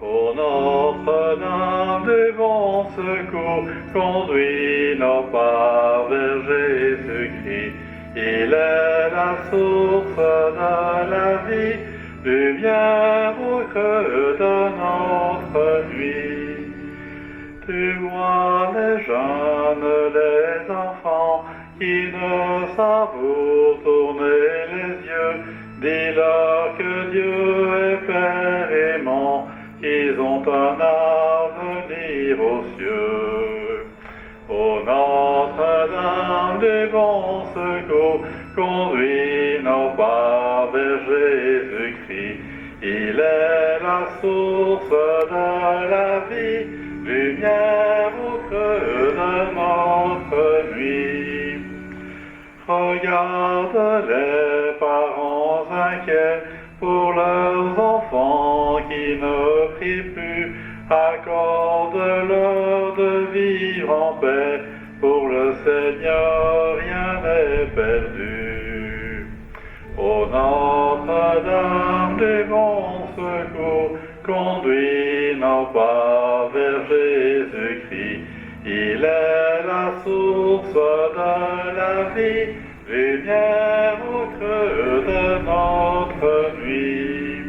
Ô Notre-Dame des bons secours, conduis nos pas vers Jésus-Christ. Il est la source de la vie, lumière au creux de notre nuit. Tu vois les jeunes, les enfants, qui ne savent où tourner les yeux. Dis-leur que Dieu est Père aimant, qu'ils ont un avenir aux cieux. Ô Notre-Dame des bons secours, conduis nos pas vers Jésus-Christ. Il est la source de la vie, lumière au creux de notre nuit. Regarde les parents inquiets pour leurs enfants qui ne prient plus. Accorde-leur de vivre en paix, pour le Seigneur rien n'est perdu. Ô Notre-Dame des bons secours, conduis nos pas vers Jésus-Christ. Il est la source de la vie, lumière au creux de notre nuit.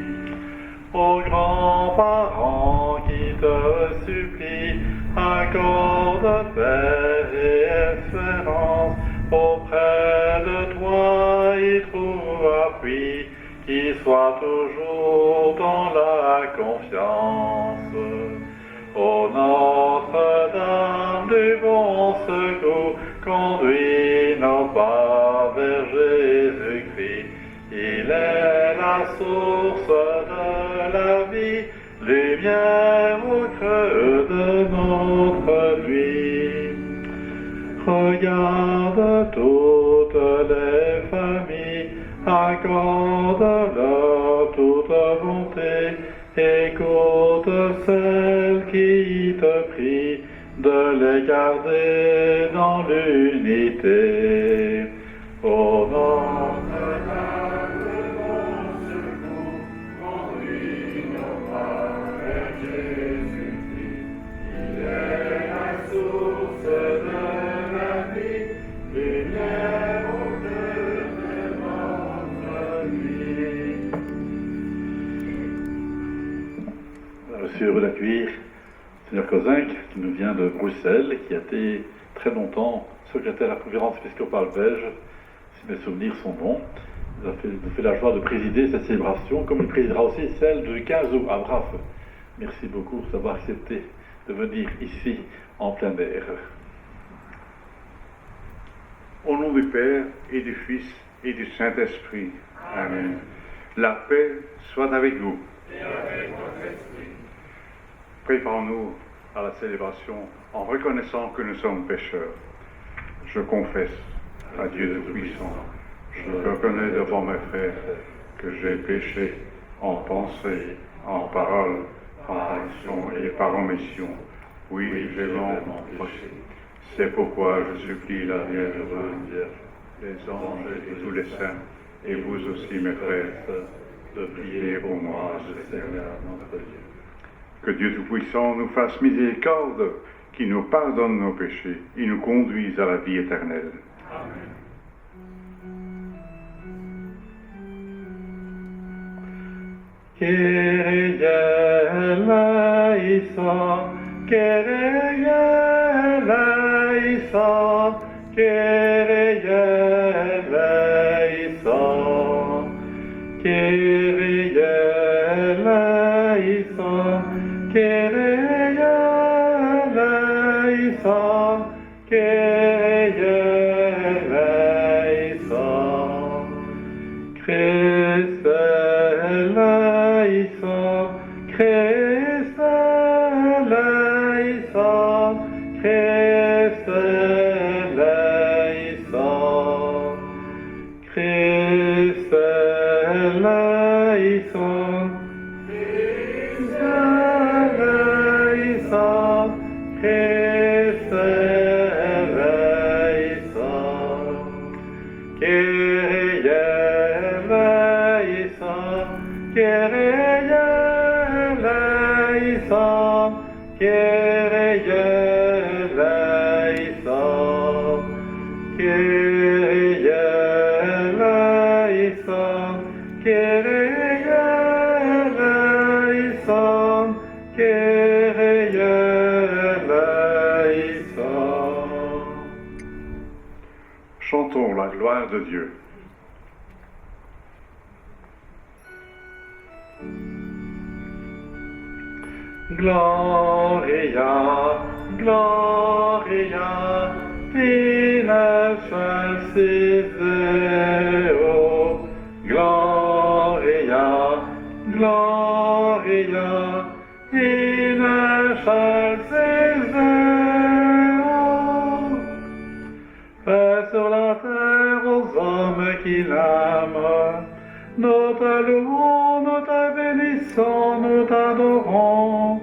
Ô grands-parents qui te supplient, accorde paix et espérance, auprès de toi y trouve appui, qui soit toujours dans la confiance. Ô Notre-Dame du bon secours, conduis nos pas vers Jésus-Christ. Il est la source de la vie, lumière au creux de notre nuit. Regarde toutes les familles, accorde-leur toute bonté, écoute celles qui te prient de les garder dans l'unité. Ô Notre-Dame de bon secours, conduis nos pas vers Jésus-Christ. Il est la source de la vie, lumière au creux de notre nuit. Je suis heureux d'accueillir Seigneur Kozinck, qui nous vient de Bruxelles, qui a été très longtemps secrétaire à la conférence épiscopale belge, si mes souvenirs sont bons. Il nous fait la joie de présider cette célébration, comme il présidera aussi celle du 15 août à Braf. Merci beaucoup d'avoir accepté de venir ici, en plein air. Au nom du Père, et du Fils, et du Saint-Esprit. Amen. La paix soit avec vous. Et avec votre esprit. Préparons-nous à la célébration en reconnaissant que nous sommes pécheurs. Je confesse à Dieu Tout-Puissant, je reconnais devant mes frères que j'ai péché en pensée, en parole, en action et par omission. Oui, j'ai longuement péché. C'est pourquoi je supplie la Vierge, les anges et tous les saints, et vous aussi mes frères, de prier pour moi, le Seigneur notre Dieu. Que Dieu Tout-Puissant nous fasse miséricorde, qui nous pardonne nos péchés et nous conduise à la vie éternelle. Amen. Kyrie eleison, Kyrie eleison, Kyrie eleison, Kyrie eleison, Kyrie eleison, Kyrie eleison, Christ eleison, Christ eleison, Christ eleison, Christ eleison, Christ eleison, Christ eleison, Kyrie eleison, Kyrie eleison, Kyrie eleison, Kyrie eleison, Kyrie eleison, Kyrie eleison. Chantons la gloire de Dieu. Gloria, Gloria, in excelsis Deo. Gloria, Gloria, in excelsis Deo. Paix sur la terre aux hommes qui l'aiment. Nous te louons, nous te bénissons, nous t'adorons.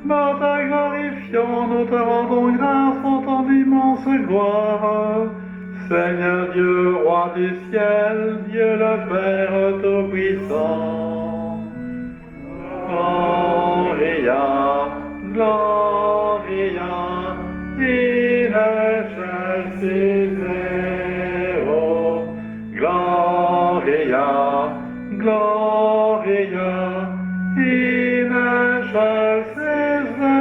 Nous te glorifions, nous te rendons grâce pour ton immense gloire. Seigneur Dieu, roi du ciel, Dieu le Père Tout-Puissant. Gloria, Gloria, in excelsis Deo. Gloria, Gloria, in excelsis Deo.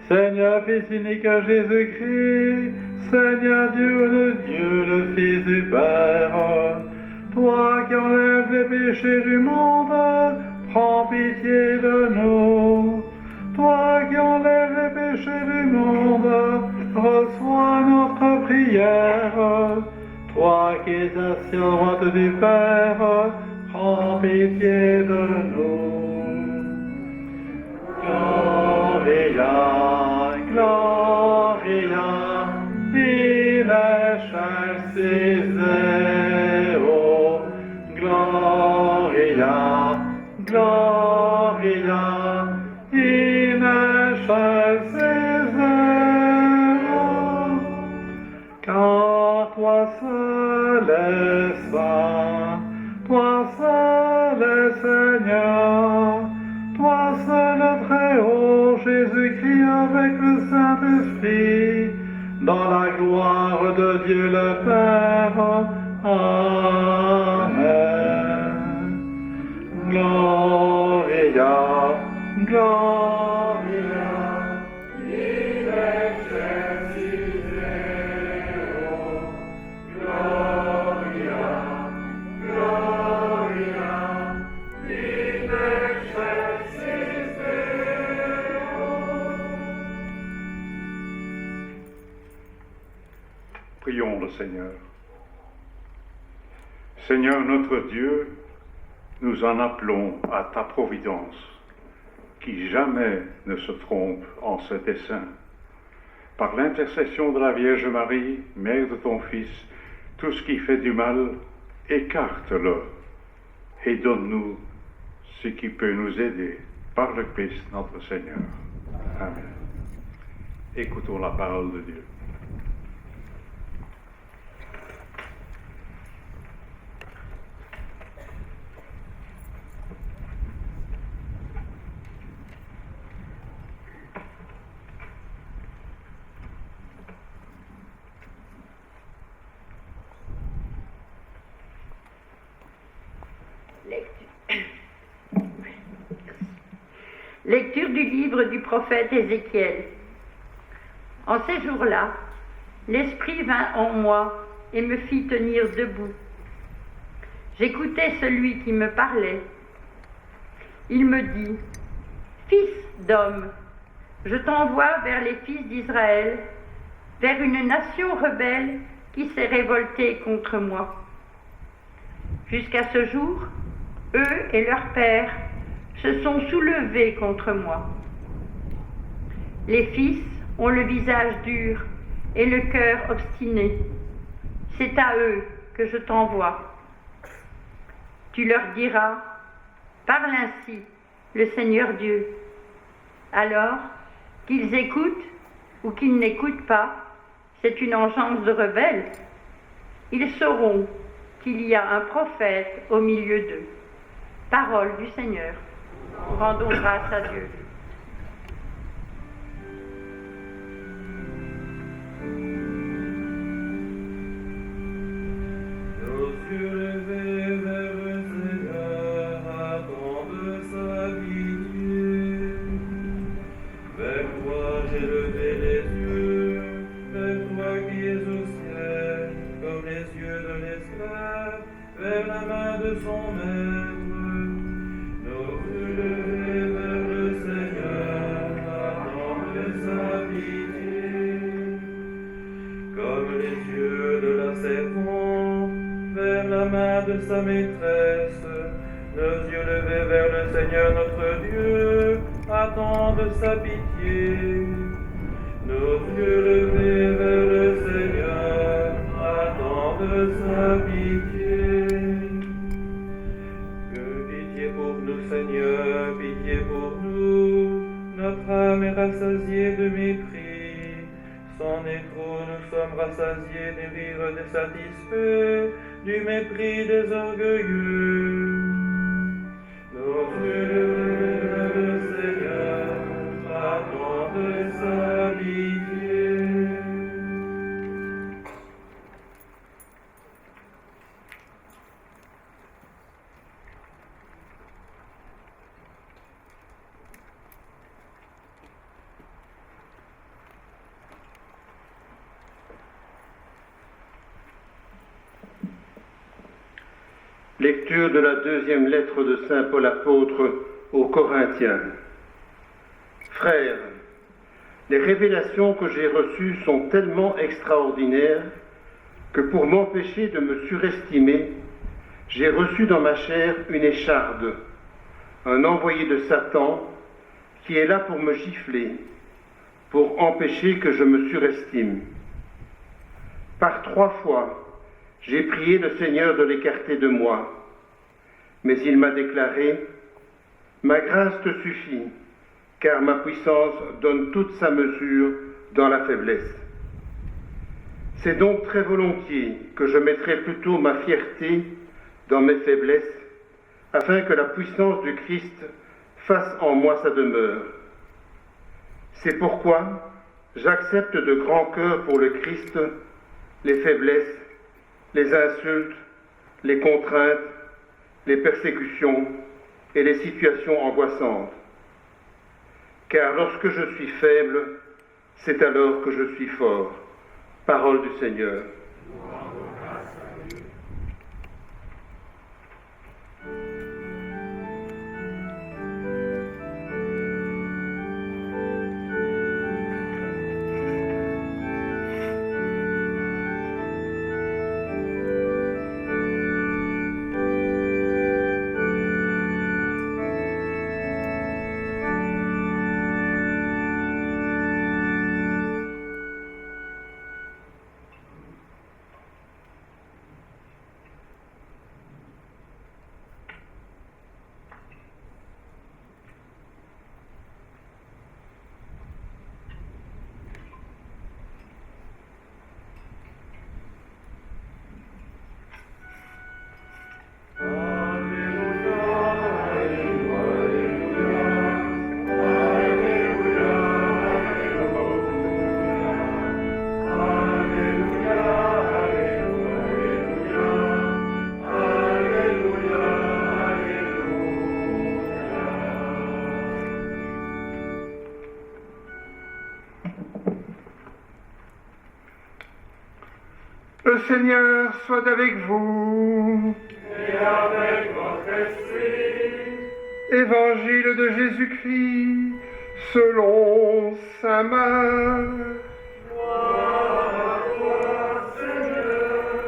Seigneur Fils unique Jésus-Christ, Seigneur Dieu, le Fils du Père, toi qui enlèves les péchés du monde, prends pitié de nous. Toi qui enlèves les péchés du monde, reçois notre prière. Toi qui es assis à droite du Père, prends pitié de nous. Gloria, Gloria, in excelsis Deo. Gloria, Gloria, in excelsis Deo. Car toi seul es saint, toi seul es Seigneur, toi seul très haut, Jésus-Christ avec le Saint-Esprit, dans la gloire de Dieu le Père. Amen. Gloria, Gloria, in excelsis Deo. Gloria, Gloria, in excelsis Deo. Prions le Seigneur. Seigneur notre Dieu, nous en appelons à ta providence, qui jamais ne se trompe en ses desseins. Par l'intercession de la Vierge Marie, mère de ton Fils, tout ce qui fait du mal, écarte-le et donne-nous ce qui peut nous aider par le Christ notre Seigneur. Amen. Écoutons la parole de Dieu. Lecture du livre du prophète Ézéchiel. En ces jours-là, l'Esprit vint en moi et me fit tenir debout. J'écoutais celui qui me parlait. Il me dit, « Fils d'homme, je t'envoie vers les fils d'Israël, vers une nation rebelle qui s'est révoltée contre moi. Jusqu'à ce jour, eux et leurs pères se sont soulevés contre moi. Les fils ont le visage dur et le cœur obstiné. C'est à eux que je t'envoie. Tu leur diras, parle ainsi, le Seigneur Dieu. Alors, qu'ils écoutent ou qu'ils n'écoutent pas, c'est une engeance de rebelles. Ils sauront qu'il y a un prophète au milieu d'eux. Parole du Seigneur. Rendons grâce à Dieu. Nos yeux levés vers le Seigneur attendent sa pitié. Vers toi j'ai levé les yeux, vers toi qui es au ciel, comme les yeux de l'esclave, vers la main de son maître. Nos yeux levés vers le Seigneur attendent sa pitié. Comme les yeux de la servante, vers la main de sa maîtresse, nos yeux levés vers le Seigneur notre Dieu, attendent sa pitié. Nos yeux levés vers le Seigneur, attendent sa pitié. Que pitié pour nous, Seigneur, pitié pour nous. Notre âme est rassasiée de mépris. Sans trop, nous sommes rassasiés des rires des satisfaits, du mépris des orgueilleux. Nos yeux levés vers le Seigneur attendent sa pitié. Lecture de la deuxième lettre de saint Paul apôtre aux Corinthiens. Frères, les révélations que j'ai reçues sont tellement extraordinaires que pour m'empêcher de me surestimer, j'ai reçu dans ma chair une écharde, un envoyé de Satan qui est là pour me gifler, pour empêcher que je me surestime. Par 3 fois, j'ai prié le Seigneur de l'écarter de moi, mais il m'a déclaré « Ma grâce te suffit, car ma puissance donne toute sa mesure dans la faiblesse. » C'est donc très volontiers que je mettrai plutôt ma fierté dans mes faiblesses, afin que la puissance du Christ fasse en moi sa demeure. C'est pourquoi j'accepte de grand cœur pour le Christ les faiblesses, les insultes, les contraintes, les persécutions et les situations angoissantes. Car lorsque je suis faible, c'est alors que je suis fort. Parole du Seigneur. Le Seigneur soit avec vous. Et avec votre esprit. Évangile de Jésus-Christ selon saint Marc. Gloire à toi, Seigneur.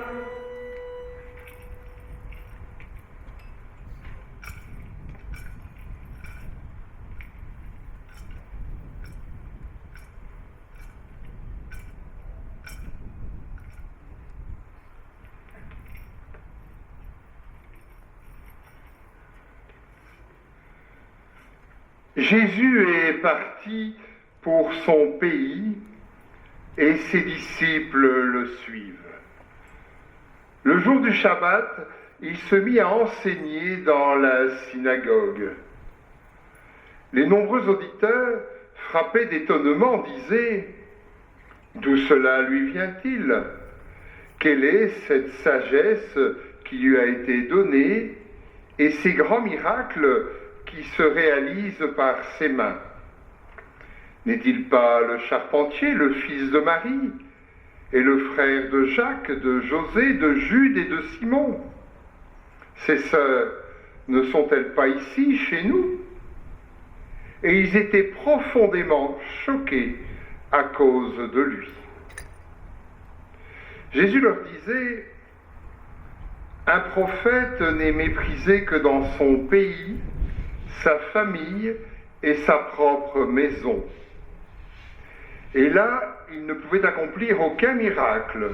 Jésus est parti pour son pays et ses disciples le suivent. Le jour du Shabbat, il se mit à enseigner dans la synagogue. Les nombreux auditeurs, frappés d'étonnement, disaient « D'où cela lui vient-il? Quelle est cette sagesse qui lui a été donnée et ces grands miracles qui se réalisent par ses mains? N'est-il pas le charpentier, le fils de Marie, et le frère de Jacques, de José, de Jude et de Simon? Ses sœurs ne sont-elles pas ici, chez nous? » Et ils étaient profondément choqués à cause de lui. Jésus leur disait, « Un prophète n'est méprisé que dans son pays, sa famille et sa propre maison. » Et là, il ne pouvait accomplir aucun miracle.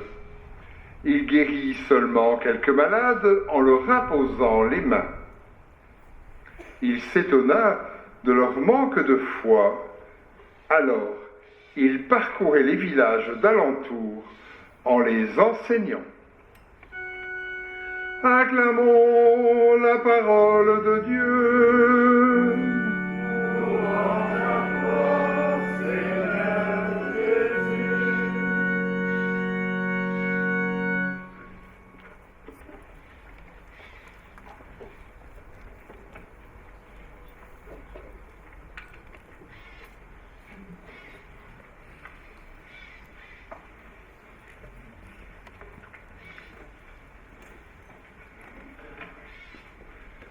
Il guérit seulement quelques malades en leur imposant les mains. Il s'étonna de leur manque de foi. Alors, il parcourait les villages d'alentour en les enseignant. Acclamons la parole de Dieu.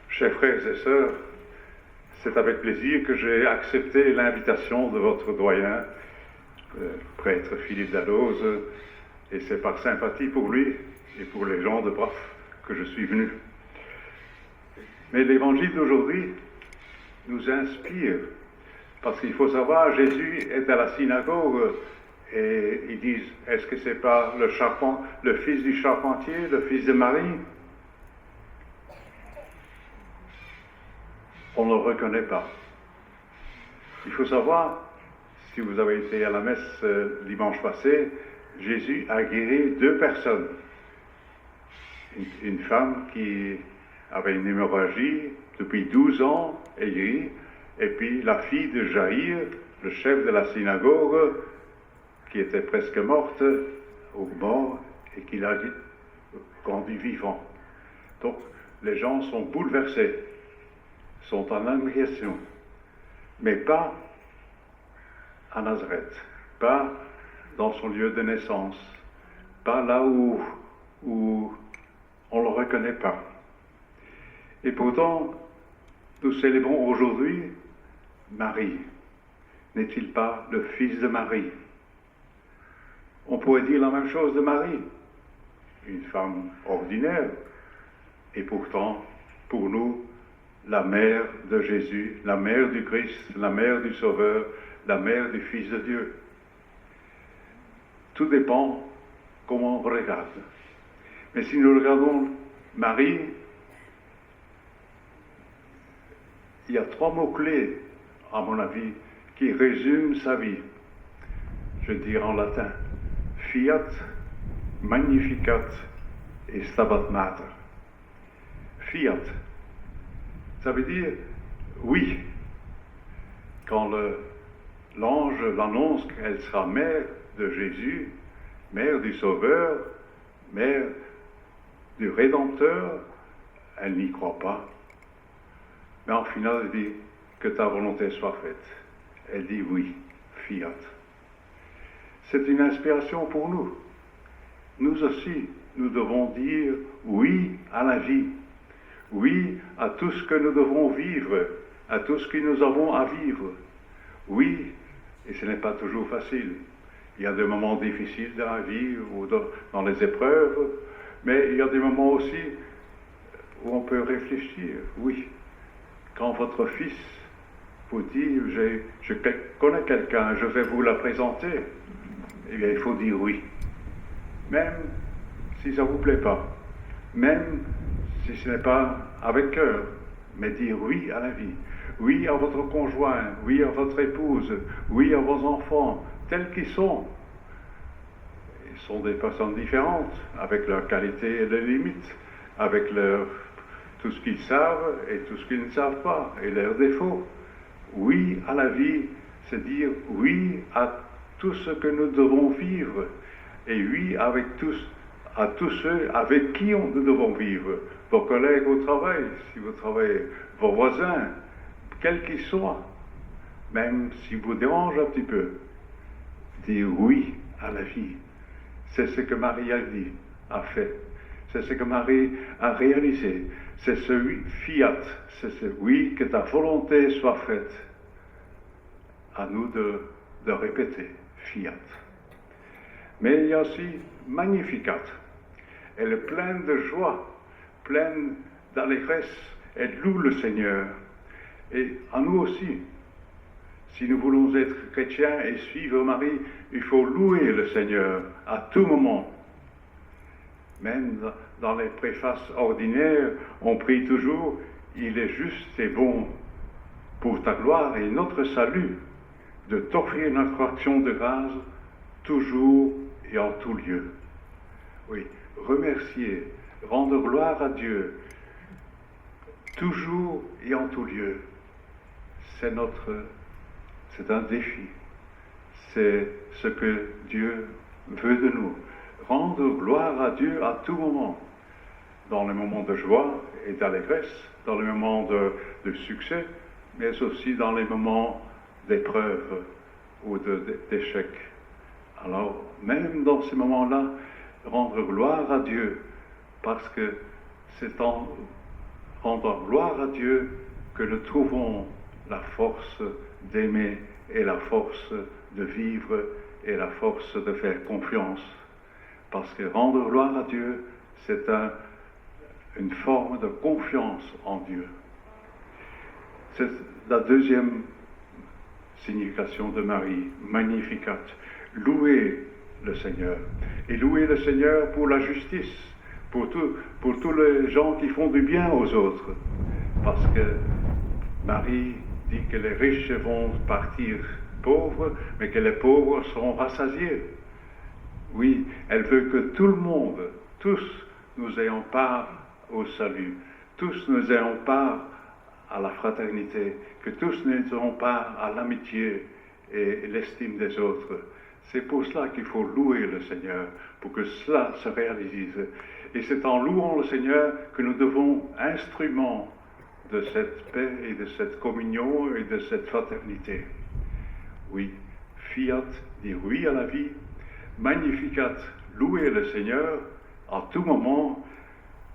Chers frères et sœurs, c'est avec plaisir que j'ai accepté l'invitation de votre doyen, prêtre Philippe Dalloz, et c'est par sympathie pour lui et pour les gens de Braf que je suis venu. Mais l'évangile d'aujourd'hui nous inspire, parce qu'il faut savoir, Jésus est à la synagogue et ils disent, est-ce que c'est pas le fils du charpentier, le fils de Marie? On ne le reconnaît pas. Il faut savoir, si vous avez été à la messe dimanche passé, Jésus a guéri 2 personnes. Une femme qui avait une hémorragie depuis 12 ans, aiguë, et puis la fille de Jaïr, le chef de la synagogue, qui était presque morte, ou mort, et qu'il a rendu vivant. Donc, les gens sont bouleversés, sont en admiration, mais pas à Nazareth, pas dans son lieu de naissance, pas là où on ne le reconnaît pas. Et pourtant, nous célébrons aujourd'hui Marie. N'est-il pas le fils de Marie? On pourrait dire la même chose de Marie, une femme ordinaire, et pourtant, pour nous, la mère de Jésus, la mère du Christ, la mère du Sauveur, la mère du Fils de Dieu. Tout dépend comment on regarde. Mais si nous regardons Marie, il y a 3 mots-clés, à mon avis, qui résument sa vie. Je dirais en latin, fiat, magnificat et stabat mater. Fiat, ça veut dire oui. Quand l'ange l'annonce qu'elle sera mère de Jésus, mère du Sauveur, mère du Rédempteur, elle n'y croit pas. Mais en final, elle dit que ta volonté soit faite. Elle dit oui, fiat. C'est une inspiration pour nous. Nous aussi, nous devons dire oui à la vie. Oui à tout ce que nous devons vivre, à tout ce que nous avons à vivre. Oui, et ce n'est pas toujours facile. Il y a des moments difficiles dans la vie ou dans les épreuves, mais il y a des moments aussi où on peut réfléchir. Oui, quand votre fils vous dit « je connais quelqu'un, je vais vous la présenter », eh bien il faut dire oui. Même si ça ne vous plaît pas, même si ce n'est pas avec cœur, mais dire oui à la vie, oui à votre conjoint, oui à votre épouse, oui à vos enfants, tels qu'ils sont. sont des personnes différentes, avec leurs qualités et leurs limites, avec tout ce qu'ils savent et tout ce qu'ils ne savent pas, et leurs défauts. Oui à la vie, c'est dire oui à tout ce que nous devons vivre, et oui à tous ceux avec qui nous devons vivre, vos collègues au travail, si vous travaillez, vos voisins, quels qu'ils soient, même s'ils vous dérangent un petit peu. Dire oui à la vie. C'est ce que Marie a fait. C'est ce que Marie a réalisé. C'est ce oui, fiat. C'est ce oui, que ta volonté soit faite. À nous de répéter, fiat. Mais il y a aussi Magnificat. Elle est pleine de joie, pleine d'allégresse. Elle loue le Seigneur. Et à nous aussi, si nous voulons être chrétiens et suivre Marie, il faut louer le Seigneur à tout moment. Même dans les préfaces ordinaires, on prie toujours « Il est juste et bon pour ta gloire et notre salut de t'offrir notre action de grâce toujours et en tout lieu. » Oui, remercier, rendre gloire à Dieu, toujours et en tout lieu. C'est un défi. C'est ce que Dieu veut de nous. Rendre gloire à Dieu à tout moment. Dans les moments de joie et d'allégresse, dans les moments de succès, mais aussi dans les moments d'épreuve ou d'échec. Alors, même dans ces moments-là, rendre gloire à Dieu, parce que c'est en rendant gloire à Dieu que nous trouvons la force d'aimer et la force de vivre et la force de faire confiance. Parce que rendre gloire à Dieu, c'est une forme de confiance en Dieu. C'est la deuxième signification de Marie, Magnificat, louer le Seigneur. Et louer le Seigneur pour la justice, pour tous les gens qui font du bien aux autres. Parce que Marie dit que les riches vont partir pauvres, mais que les pauvres seront rassasiés. Oui, elle veut que tout le monde, tous, nous ayons part au salut, tous nous ayons part à la fraternité, que tous nous ayons part à l'amitié et l'estime des autres. C'est pour cela qu'il faut louer le Seigneur, pour que cela se réalise. Et c'est en louant le Seigneur que nous devons instruments de cette paix et de cette communion et de cette fraternité. Oui, fiat, dire oui à la vie, Magnificat, louer le Seigneur en tout moment,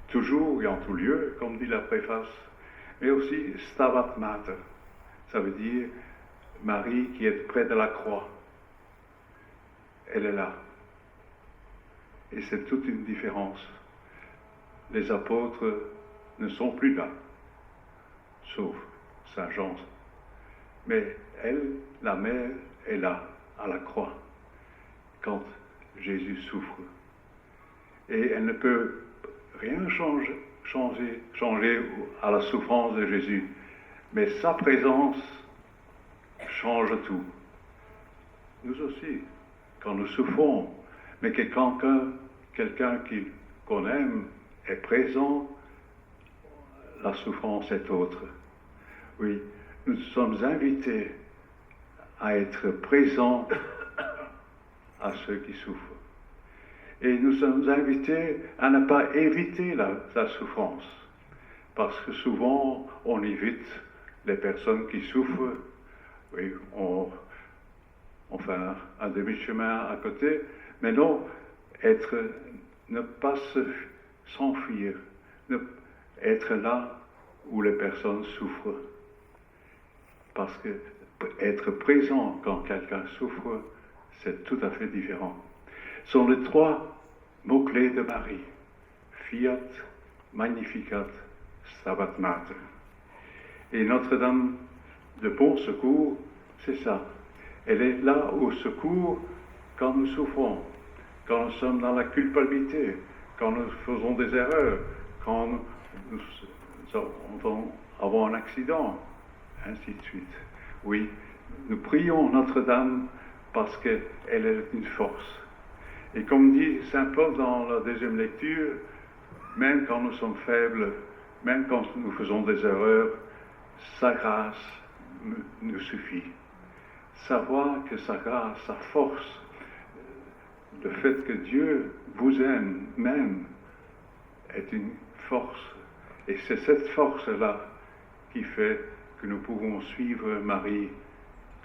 toujours et en tout lieu, comme dit la préface, mais aussi Stabat Mater, ça veut dire Marie qui est près de la croix. Elle est là. Et c'est toute une différence. Les apôtres ne sont plus là, sauf Saint Jean. Mais elle, la mère, est là, à la croix, quand Jésus souffre. Et elle ne peut rien changer à la souffrance de Jésus. Mais sa présence change tout. Nous aussi, quand nous souffrons, mais que quelqu'un qu'on aime est présent, la souffrance est autre. Oui, nous sommes invités à être présents à ceux qui souffrent. Et nous sommes invités à ne pas éviter la souffrance, parce que souvent on évite les personnes qui souffrent. Oui, on fait un demi-chemin à côté, mais non, ne pas s'enfuir, être là où les personnes souffrent. Parce que être présent quand quelqu'un souffre, c'est tout à fait différent. Ce sont les trois mots-clés de Marie. Fiat, Magnificat, Stabat Mater. Et Notre-Dame de Bon Secours, c'est ça. Elle est là au secours quand nous souffrons, quand nous sommes dans la culpabilité, quand nous faisons des erreurs, quand nous avons un accident, ainsi de suite. Oui, nous prions Notre-Dame parce qu'elle est une force. Et comme dit Saint Paul dans la deuxième lecture, même quand nous sommes faibles, même quand nous faisons des erreurs, sa grâce nous suffit. Savoir que sa grâce, sa force, le fait que Dieu vous aime même, est une force. Et c'est cette force-là qui fait que nous pouvons suivre Marie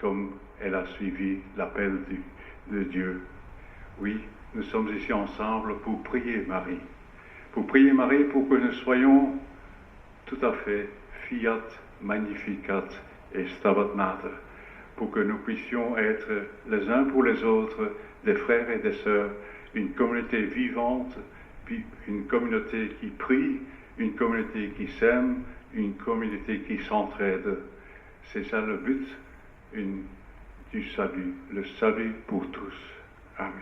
comme elle a suivi l'appel de Dieu. Oui, nous sommes ici ensemble pour prier Marie. Pour prier Marie pour que nous soyons tout à fait fiat, magnificat et stabat mater, pour que nous puissions être les uns pour les autres des frères et des sœurs, une communauté vivante, puis une communauté qui prie, une communauté qui s'aime, une communauté qui s'entraide. C'est ça le but du salut, le salut pour tous. Amen.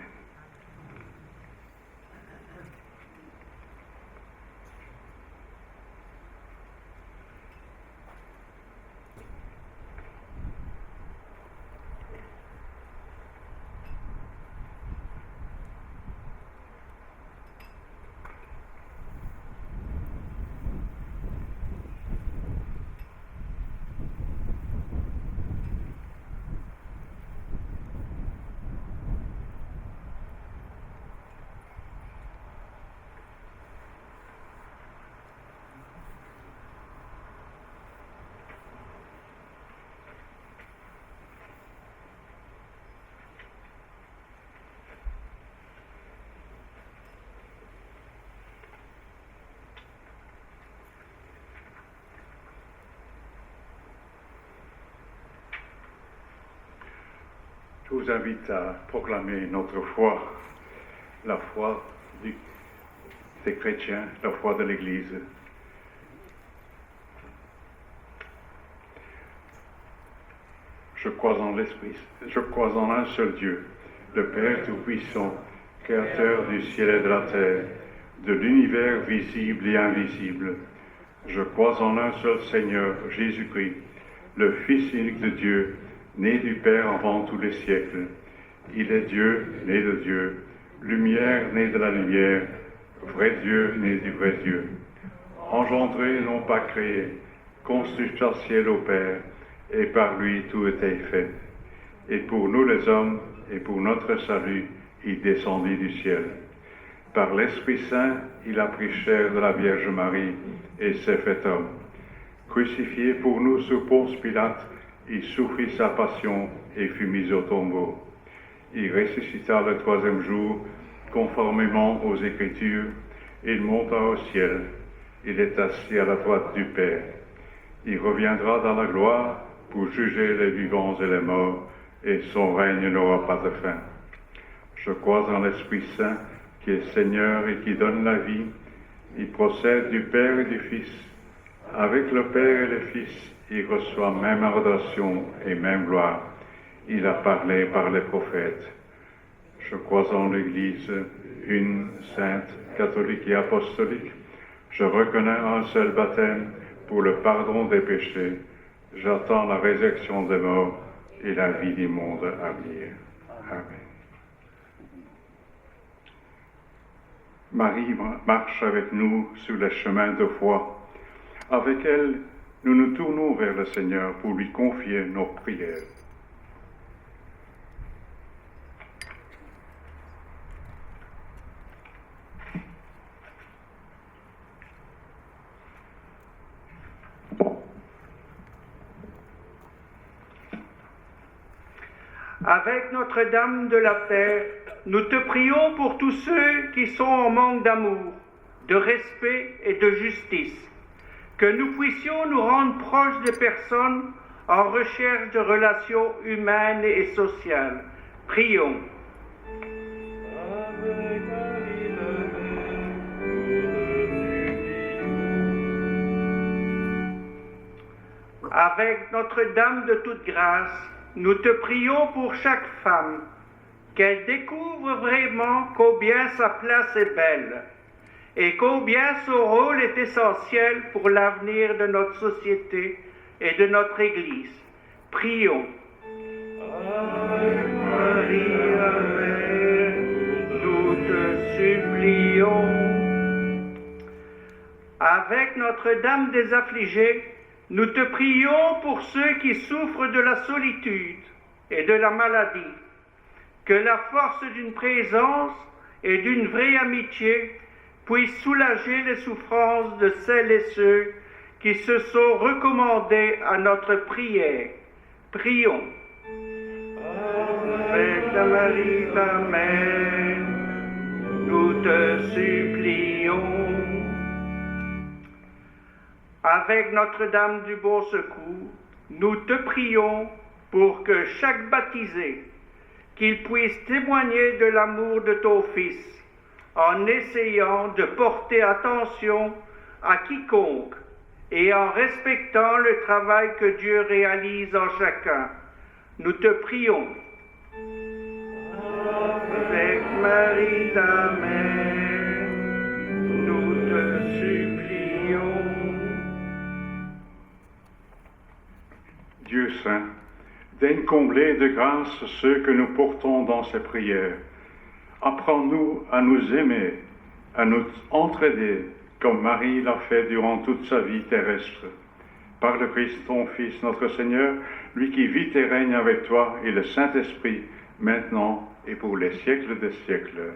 Je vous invite à proclamer notre foi, la foi des chrétiens, la foi de l'Église. Je crois en l'Esprit, je crois en un seul Dieu, le Père Tout-Puissant, Créateur du ciel et de la terre, de l'univers visible et invisible. Je crois en un seul Seigneur, Jésus-Christ, le Fils unique de Dieu, né du Père avant tous les siècles. Il est Dieu, né de Dieu, lumière, né de la lumière, vrai Dieu, né du vrai Dieu. Engendré, non pas créé, consubstantiel au Père, et par lui tout était fait. Et pour nous les hommes, et pour notre salut, il descendit du ciel. Par l'Esprit Saint, il a pris chair de la Vierge Marie, et s'est fait homme. Crucifié pour nous sous Ponce Pilate, il souffrit sa passion et fut mis au tombeau. Il ressuscita le troisième jour, conformément aux Écritures, il monta au ciel, il est assis à la droite du Père. Il reviendra dans la gloire pour juger les vivants et les morts, et son règne n'aura pas de fin. Je crois en l'Esprit Saint, qui est Seigneur et qui donne la vie. Il procède du Père et du Fils. Avec le Père et le Fils, il reçoit même adoration et même gloire. Il a parlé par les prophètes. Je crois en l'Église, une, sainte, catholique et apostolique. Je reconnais un seul baptême pour le pardon des péchés. J'attends la résurrection des morts et la vie du monde à venir. Amen. Marie marche avec nous sur les chemins de foi. Avec elle, nous nous tournons vers le Seigneur pour lui confier nos prières. Avec Notre-Dame de la Terre, nous te prions pour tous ceux qui sont en manque d'amour, de respect et de justice, que nous puissions nous rendre proches des personnes en recherche de relations humaines et sociales. Prions. Avec Avec Notre-Dame de toute grâce, nous te prions pour chaque femme, qu'elle découvre vraiment combien sa place est belle et combien son rôle est essentiel pour l'avenir de notre société et de notre Église. Prions. Avec Marie, nous Avec Notre-Dame des Affligés, nous te prions pour ceux qui souffrent de la solitude et de la maladie. Que la force d'une présence et d'une vraie amitié puisse soulager les souffrances de celles et ceux qui se sont recommandés à notre prière. Prions. Avec la Marie, ta mère, nous te supplions. Avec Notre-Dame du Bon Secours, nous te prions pour que chaque baptisé, qu'il puisse témoigner de l'amour de ton Fils, en essayant de porter attention à quiconque et en respectant le travail que Dieu réalise en chacun. Nous te prions. Avec Marie, ta mère, nous te supplions. Dieu saint, daigne combler de grâce ceux que nous portons dans ces prières. Apprends-nous à nous aimer, à nous entraider, comme Marie l'a fait durant toute sa vie terrestre. Par le Christ, ton Fils, notre Seigneur, lui qui vit et règne avec toi et le Saint-Esprit, maintenant et pour les siècles des siècles.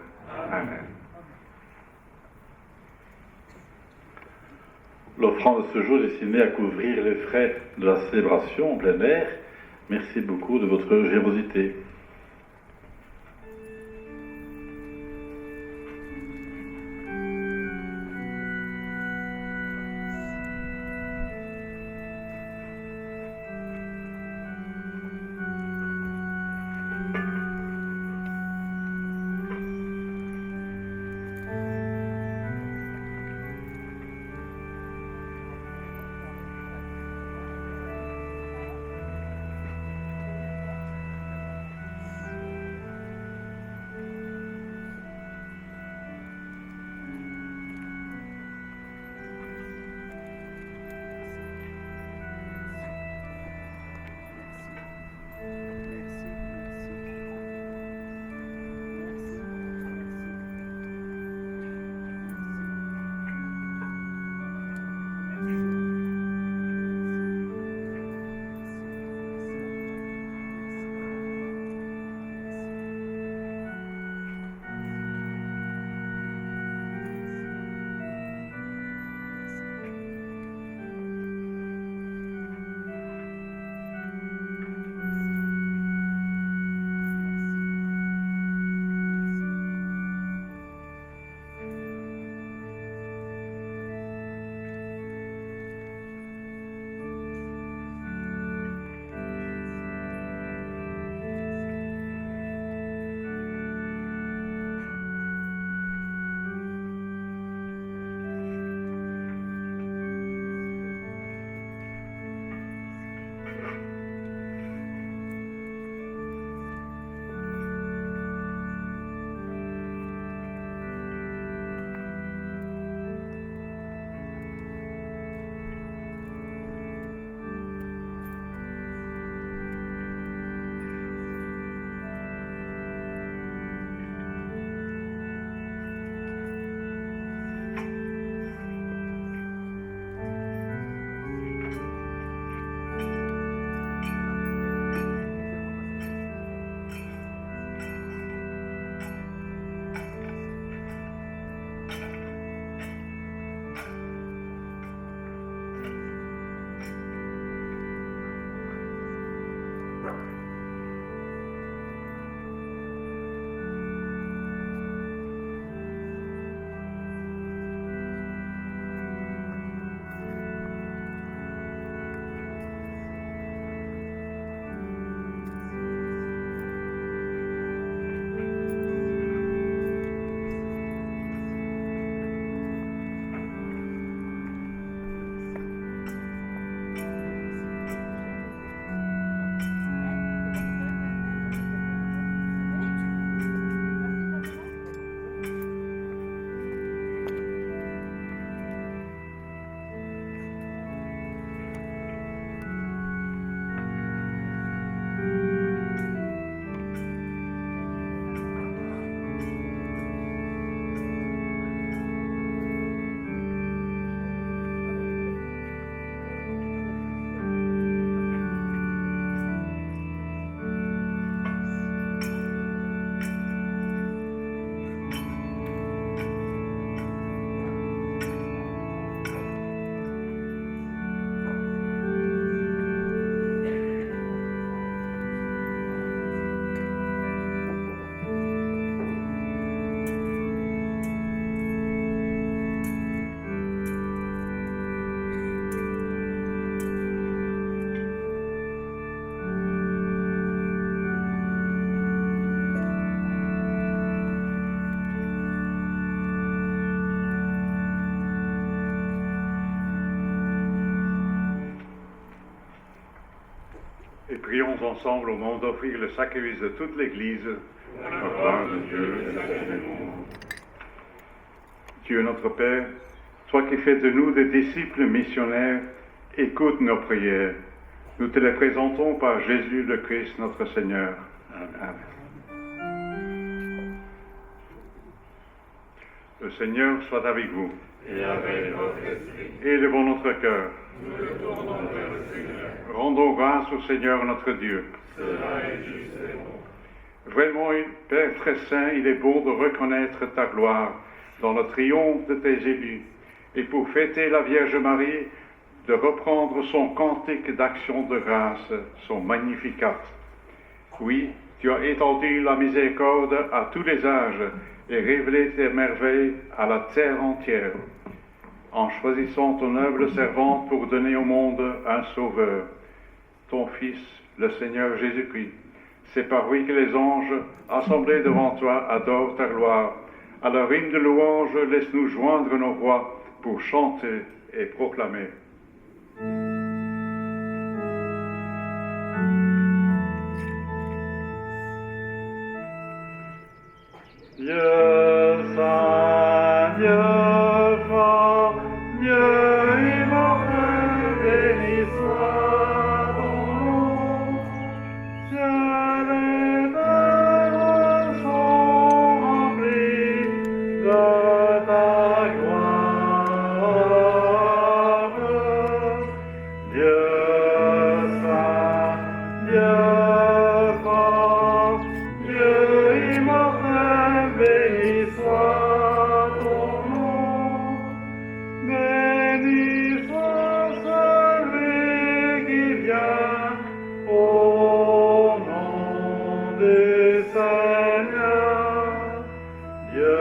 Amen. L'offrande de ce jour est destinée à couvrir les frais de la célébration en plein air. Merci beaucoup de votre générosité. prions ensemble au moment d'offrir le sacrifice de toute l'Église. La gloire de Dieu et la paix du monde. Dieu notre Père, toi qui fais de nous des disciples missionnaires, écoute nos prières. Nous te les présentons par Jésus le Christ notre Seigneur. Amen. Le Seigneur soit avec vous. Et avec votre esprit. Élevons notre cœur. Nous le tournons vers le Seigneur. Rendons grâce au Seigneur notre Dieu. Cela est juste et bon. Vraiment, Père très saint, il est bon de reconnaître ta gloire dans le triomphe de tes élus, et pour fêter la Vierge Marie, de reprendre son cantique d'action de grâce, son Magnificat. Oui, tu as étendu la miséricorde à tous les âges et révélé tes merveilles à la terre entière, en choisissant ton humble servante pour donner au monde un sauveur, ton Fils, le Seigneur Jésus-Christ. C'est par lui que les anges, assemblés devant toi, adorent ta gloire. À leur hymne de louange, laisse-nous joindre nos voix pour chanter et proclamer. Dieu saint, Dieu fort, Dieu immortel, béni soit ton nom. Ciel et terre sont remplis de ta gloire. Dieu saint, Dieu fort, Dieu immortel, béni soit ton nom. Béni soit celui qui vient au nom du Seigneur. Dieu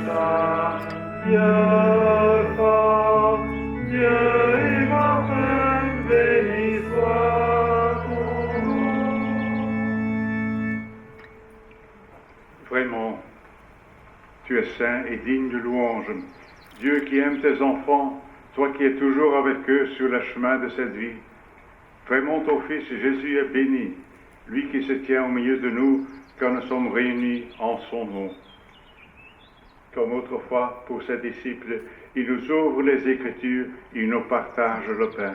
saint, Dieu fort, Dieu immortel, béni soit ton nom. Vraiment, tu es saint et digne de louange. Dieu qui aime tes enfants, toi qui es toujours avec eux sur le chemin de cette vie. Vraiment, ton Fils Jésus est béni, lui qui se tient au milieu de nous quand nous sommes réunis en son nom. Comme autrefois pour ses disciples, il nous ouvre les Écritures, il nous partage le pain.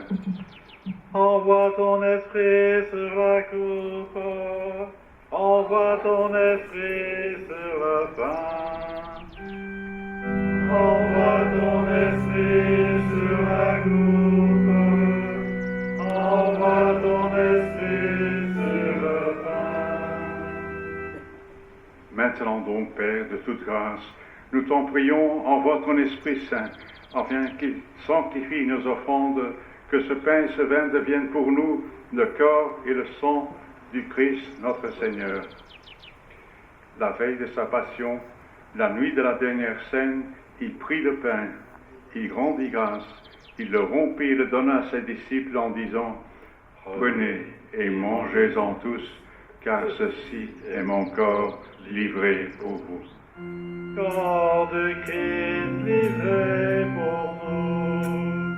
Envoie ton esprit sur la coupe, envoie ton esprit sur le pain. Envoie ton esprit sur la coupe, envoie ton esprit sur le pain. Maintenant donc, Père de toute grâce, nous t'en prions, envoie ton Esprit Saint, afin qu'il sanctifie nos offrandes, que ce pain et ce vin deviennent pour nous le corps et le sang du Christ notre Seigneur. La veille de sa passion, la nuit de la dernière scène, il prit le pain, il rendit grâce, il le rompit et le donna à ses disciples en disant « Prenez et mangez-en tous, car ceci est mon corps livré pour vous. » Corps de Christ livré pour nous,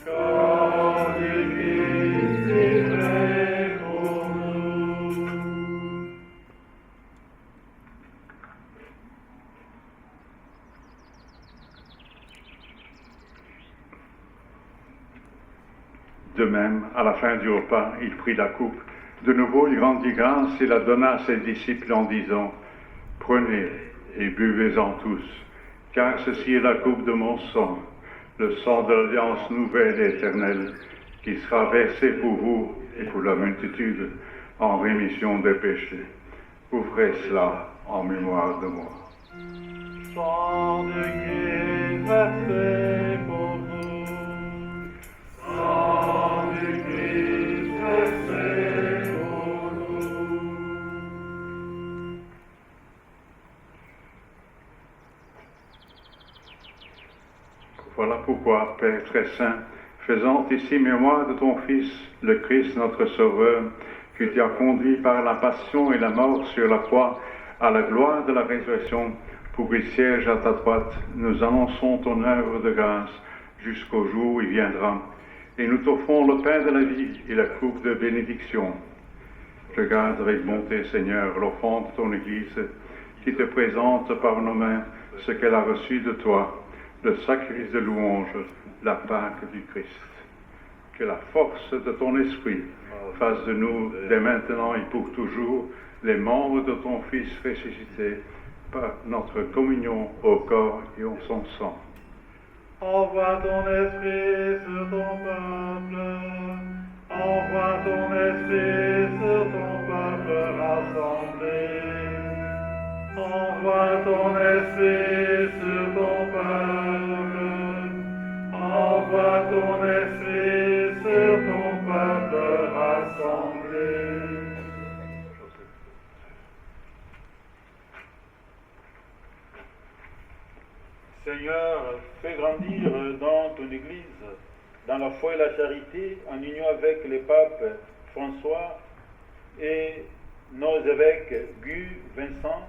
corps de Christ livré pour nous. De même, à la fin du repas, il prit la coupe. De nouveau, il rendit grâce et la donna à ses disciples en disant « Prenez et buvez-en tous, car ceci est la coupe de mon sang, le sang de l'alliance nouvelle et éternelle, qui sera versé pour vous et pour la multitude en rémission des péchés. Vous ferez cela en mémoire de moi. » Sang de Christ versé pour nous, sang de Christ versé pour nous. Voilà pourquoi, Père très saint, faisant ici mémoire de ton Fils, le Christ notre Sauveur, que tu as conduit par la passion et la mort sur la croix à la gloire de la résurrection, pour qu'il siège à ta droite, nous annonçons ton œuvre de grâce jusqu'au jour où il viendra, et nous t'offrons le pain de la vie et la coupe de bénédiction. Regarde avec bonté, Seigneur, l'offrande de ton Église, qui te présente par nos mains ce qu'elle a reçu de toi, le sacrifice de louange, la Pâque du Christ. Que la force de ton esprit fasse de nous, dès maintenant et pour toujours, les membres de ton Fils ressuscité par notre communion au corps et au son sang. Envoie ton esprit sur ton peuple, envoie ton esprit sur ton peuple rassemblé, envoie ton esprit sur ton peuple, envoie ton esprit sur ton peuple rassemblé. Seigneur, fais grandir dans ton Église, dans la foi et la charité, en union avec les papes François et nos évêques Gus, Vincent,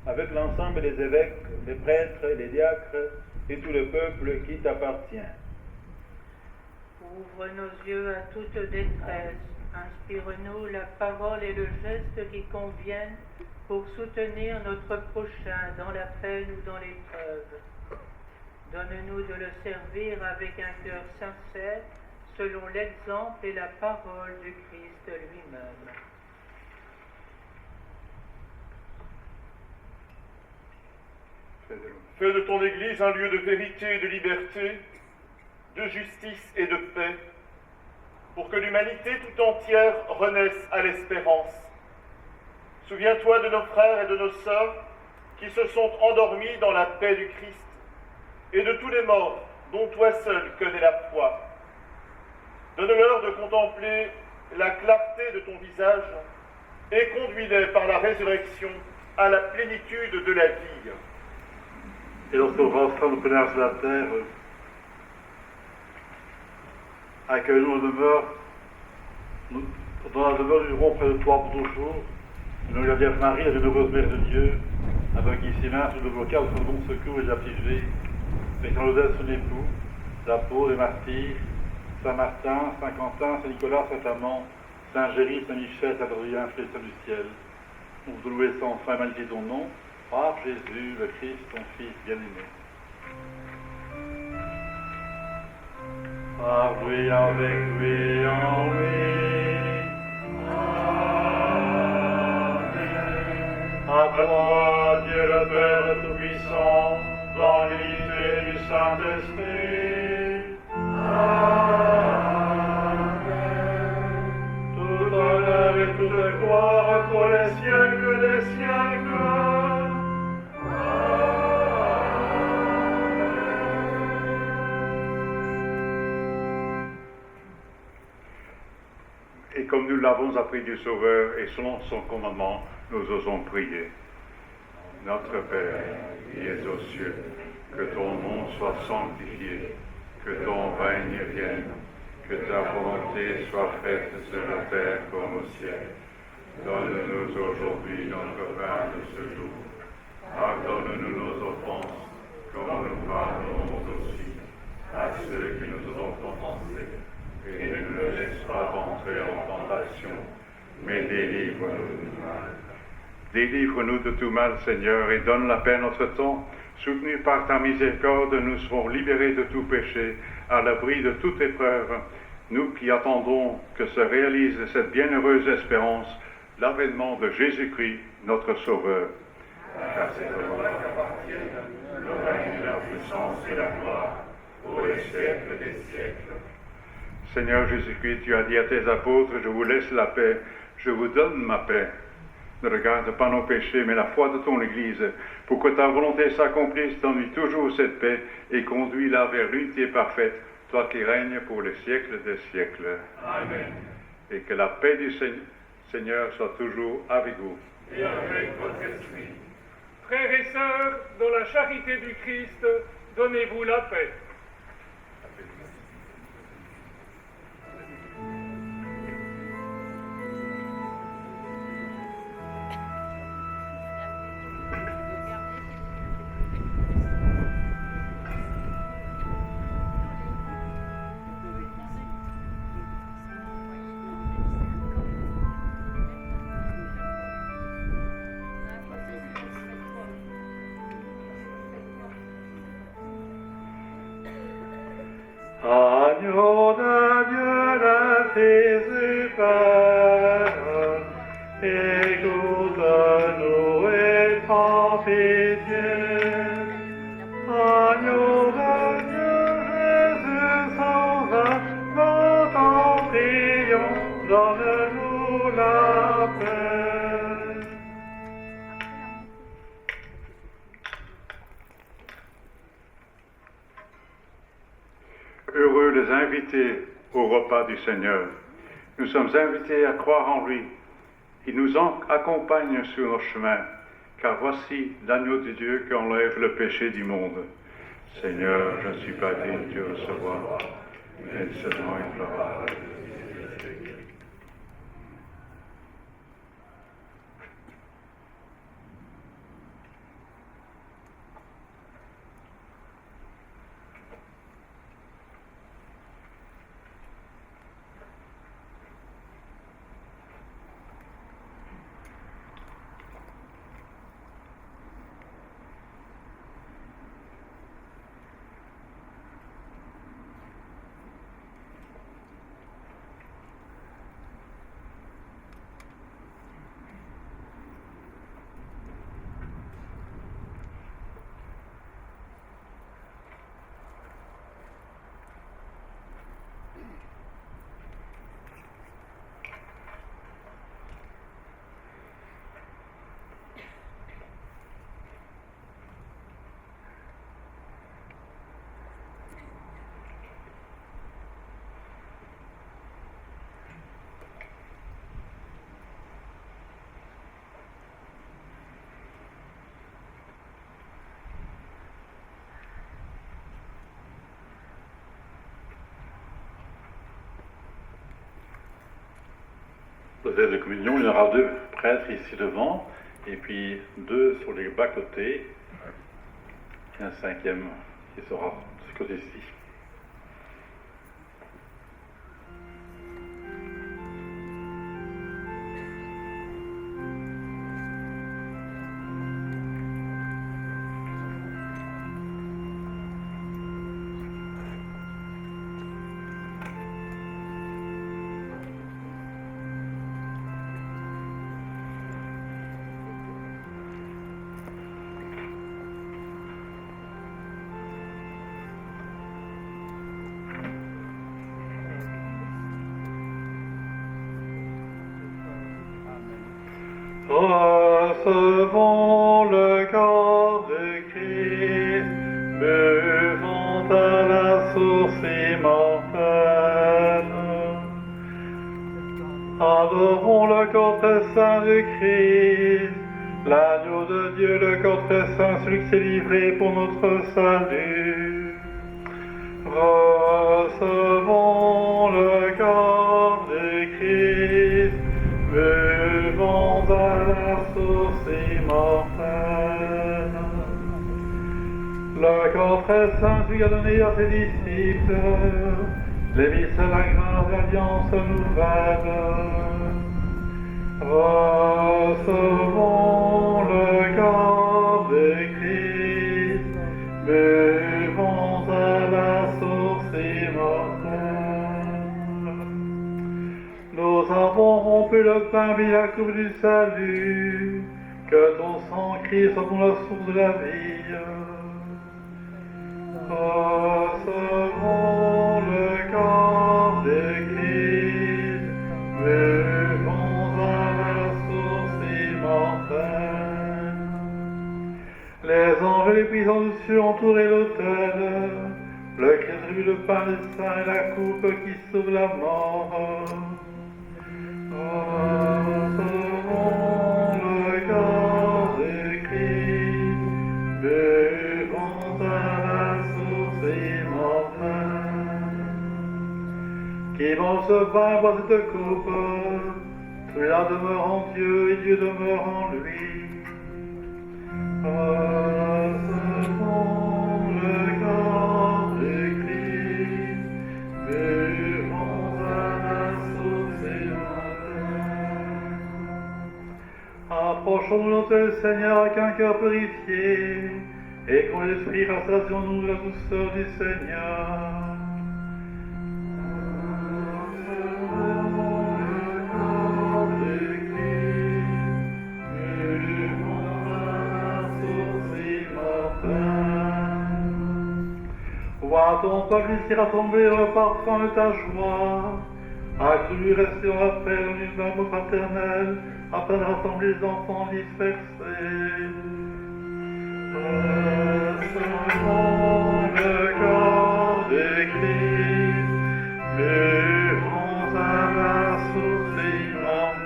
avec l'ensemble des évêques, les prêtres, les diacres et tout le peuple qui t'appartient. Ouvre nos yeux à toute détresse, inspire-nous la parole et le geste qui conviennent pour soutenir notre prochain dans la peine ou dans l'épreuve. Donne-nous de le servir avec un cœur sincère, selon l'exemple et la parole du Christ lui-même. Fais de ton Église un lieu de vérité et de liberté, de justice et de paix, pour que l'humanité tout entière renaisse à l'espérance. Souviens-toi de nos frères et de nos sœurs qui se sont endormis dans la paix du Christ, et de tous les morts dont toi seul connais la foi. Donne-leur de contempler la clarté de ton visage et conduis-les par la résurrection à la plénitude de la vie. Et lorsque nous prenons sur la terre, accueille-nous en demeure, dans la demeure du rond près de toi pour toujours. Nous la Vierge Marie, la bienheureuse Mère de Dieu, avec ici main sous le blocage de son bon secours et affligés, et quand nous aide son époux, l'apôtre, les martyrs, Saint Martin, Saint Quentin, Saint Nicolas, Saint Amand, Saint Géry, Saint Michel, Saint Adrien, Frère du ciel. On vous louer sans fin et magnifier ton nom, par Jésus, le Christ, ton Fils bien-aimé. Par lui, avec lui, en lui. Amen. À toi, Dieu le Père Tout-Puissant, dans l'unité du Saint-Esprit. Amen. Tout honneur et toute gloire pour les siècles des siècles. Et comme nous l'avons appris du Sauveur et selon son commandement, nous osons prier. Notre Père, qui es aux cieux, que ton nom soit sanctifié, que ton règne vienne, que ta volonté soit faite sur la terre comme au ciel. Donne-nous aujourd'hui notre pain de ce jour. Pardonne-nous nos offenses, comme nous pardonnons aussi à ceux qui nous ont offensés. Et ne nous laisse pas entrer en tentation, mais délivre-nous du mal. Délivre-nous de tout mal, Seigneur, et donne la paix à notre temps. Soutenus par ta miséricorde, nous serons libérés de tout péché, à l'abri de toute épreuve. Nous qui attendons que se réalise cette bienheureuse espérance, l'avènement de Jésus-Christ, notre Sauveur. Car c'est à toi qu'appartiennent le règne, la puissance et la gloire, pour les siècles des siècles. Seigneur Jésus-Christ, tu as dit à tes apôtres, je vous laisse la paix, je vous donne ma paix. Ne regarde pas nos péchés, mais la foi de ton Église. Pour que ta volonté s'accomplisse, donne-lui toujours cette paix et conduis-la vers l'unité parfaite, toi qui règnes pour les siècles des siècles. Amen. Et que la paix du Seigneur soit toujours avec vous. Et avec votre esprit. Frères et sœurs, dans la charité du Christ, donnez-vous la paix. Agneau de Dieu, le Fils du Père, écoute-nous et prends pitié. Agneau de Dieu, Jésus sauveur, nous t'en prions, donne-nous la paix. Heureux les invités au repas du Seigneur. Nous sommes invités à croire en lui. Il nous accompagne sur nos chemins, car voici l'agneau de Dieu qui enlève le péché du monde. Seigneur, je ne suis pas digne de recevoir, mais seulement une parole. Le verre de communion, il y aura 2 prêtres ici devant, et puis 2 sur les bas-côtés, et un 5e qui sera de ce côté-ci. Recevons le corps de Christ, buvons à la source immortelle. Adorons le corps très saint de Christ, l'agneau de Dieu, le corps très saint, celui qui s'est livré pour notre salut. Recevons le corps de Christ, buvons à la source immortelle. Le corps très saint, celui qui a donné à ses disciples l'émisse à la grâce de l'alliance nouvelle. Recevons le corps de Christ, buvons à la source immortelle. Nous avons rompu le pain et la coupe du salut, que ton sang, Christ, soit pour la source de la vie. Recevons le corps de Christ, buvons à la source immortelle. Les anges et les puissants du ciel entouraient l'autel, le Christ a vu le pain des saints et la coupe qui sauve la mort. Recevons le corps de Christ, buvons à la source immortelle. Qui mange ce pain, boit cette coupe, celui-là demeure en Dieu et Dieu demeure en lui. Recevons le corps de Christ, buvons à la source immortelle. Approchons-nous de l'autel du Seigneur avec un cœur purifié, et qu'on l'Esprit rassasions-nous de la douceur du Seigneur. Vois ton peuple ici rassemblé au parfum de ta joie. Acclus restons après l'union fraternelle, afin de rassembler les enfants dispersés. Recevons le corps de Christ, buvons à la source immortelle.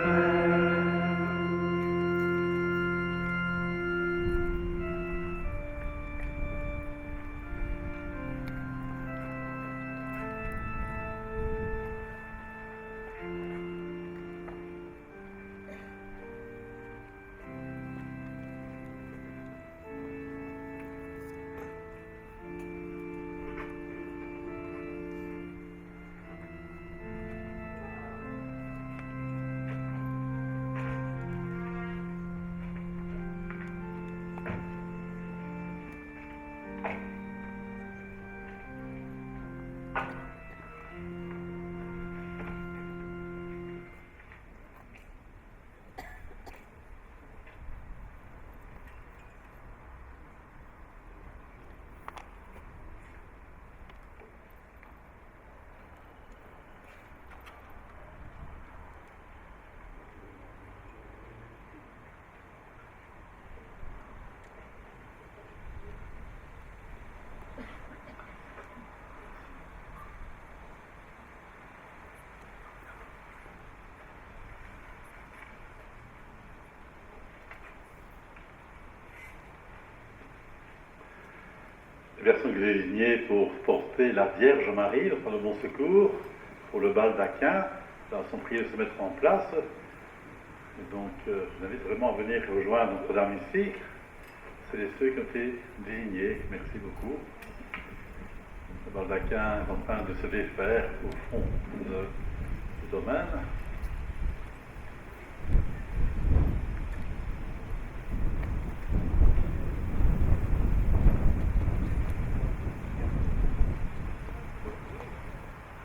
Version que j'ai lignée pour porter la Vierge Marie, le Bon Secours, pour le baldaquin. Là, sont priés de se mettre en place. Et donc, je vous invite vraiment à venir rejoindre Notre-Dame ici. C'est ceux qui ont été désignés. Merci beaucoup. Le baldaquin est en train de se défaire au fond du domaine.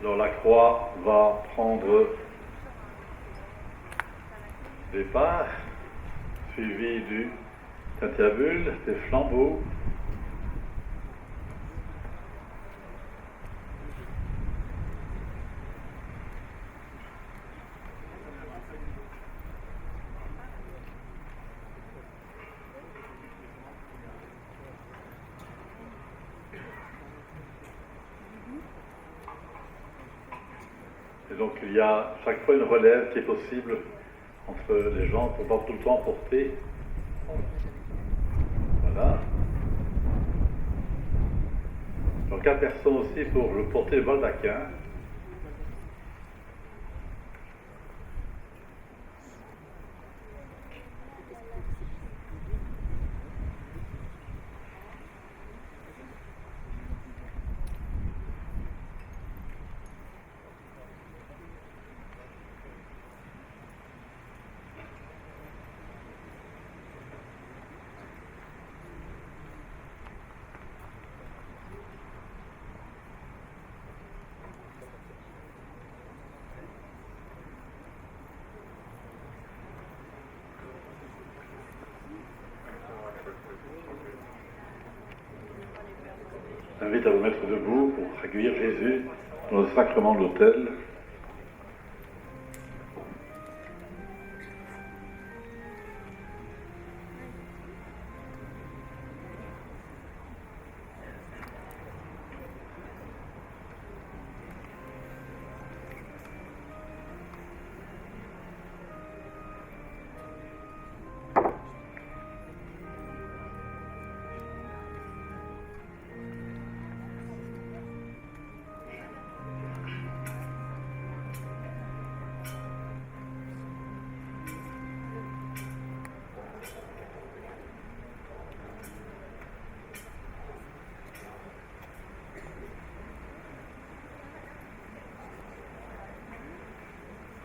Alors la croix va prendre départ, suivi du tintiabule, des flambeaux. Et donc il y a chaque fois une relève qui est possible entre les gens pour pas tout le temps porter. Voilà. Donc 4 personnes aussi pour le porter le baldaquin. Je vous invite à vous mettre debout pour accueillir Jésus dans le sacrement de l'autel.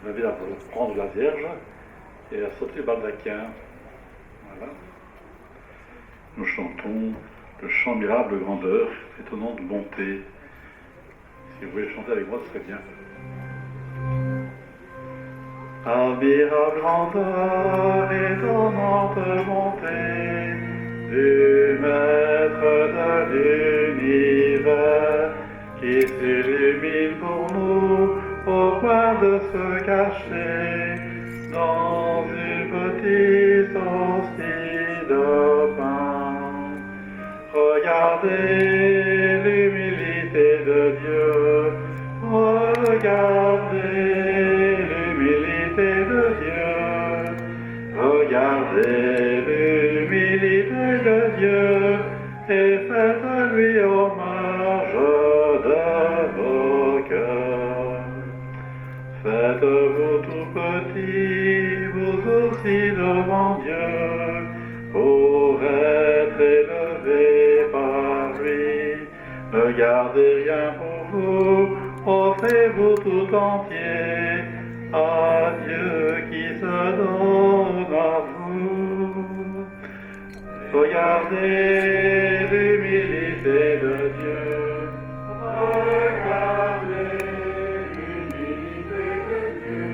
Je vous invite à prendre la Vierge et à sauter le baldaquin. Voilà. Nous chantons le chant miracle de grandeur, étonnante bonté. Si vous voulez chanter avec moi, ce serait bien. Admirable grandeur, étonnante bonté du Maître de l'univers, qui s'illumine pour nous au point de se cacher dans une petite hostie de pain. Regardez l'humilité de Dieu, regardez l'humilité de Dieu, regardez l'humilité de Dieu et faites-lui hommage de vos cœurs. Faites-vous tout petit, vous aussi devant Dieu, pour être élevé par lui. Ne gardez rien pour vous, offrez-vous tout entier à Dieu qui se donne à vous. Regardez l'humilité de Dieu. Regardez l'humilité de Dieu.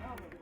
Bravo.